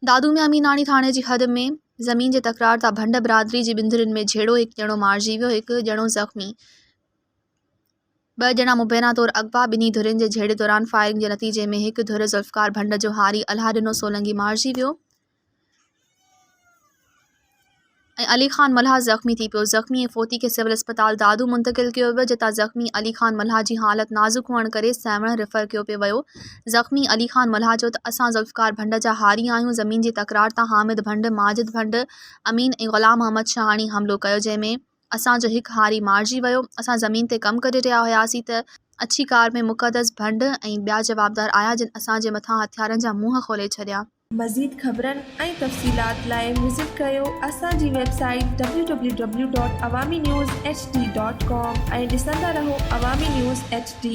दादू में अमीनाणी थाणे जी हद में ज़मीन जे तकरार तां भंड बिरादरी जी बिंदुरिन में झेड़ो, हिकु ॼणो मारिजी वियो, हिकु ॼणो ज़ख़्मी। 2 ॼणा मुबैना तौरु अगवा। ॿिन्ही धुरियुनि जे झेड़े दौरान फायरिंग जे नतीजे में हिकु धुर ज़ुल्फ़कार भंड जो हारी अलाह ॾिनो सोलंगी मारिजी वियो ऐं अली ख़ान मल्हा ज़ख़्मी थी पियो। ज़ख़्मी ऐं फोती खे सिविल अस्पताल दादू मुंतक़िल कयो वियो, जितां ज़ख़्मी अली ख़ान मल्हा जी हालत नाज़ुक हुअण करे सैवण रेफर कयो पियो वियो। ज़ख़्मी अली ख़ान मल्हा चयो त असां ज़ुल्फ़कार भंड जा हारी आहियूं। ज़मीन जी तकरार तां हामिद भंड, माजिद भंड, अमीन ऐं ग़ुलाम अहमद शाहाणी हमिलो कयो, जंहिंमें असांजो हिकु हारी मारिजी वियो। असां ज़मीन ते कमु करे रहिया हुआसीं त अछी कार में मुक़दस भंड ऐं ॿिया जवाबदार आया, जिन असांजे मथां हथियारनि जा मुंहं खोले छॾिया। मज़ीद ख़बरनि ऐं तफ़सीलात लाइ विज़िट कयो असांजी वेबसाइट www.awamiNewsHD.com ऐं ॾिसंदा रहो अवामी न्यूज़ HD।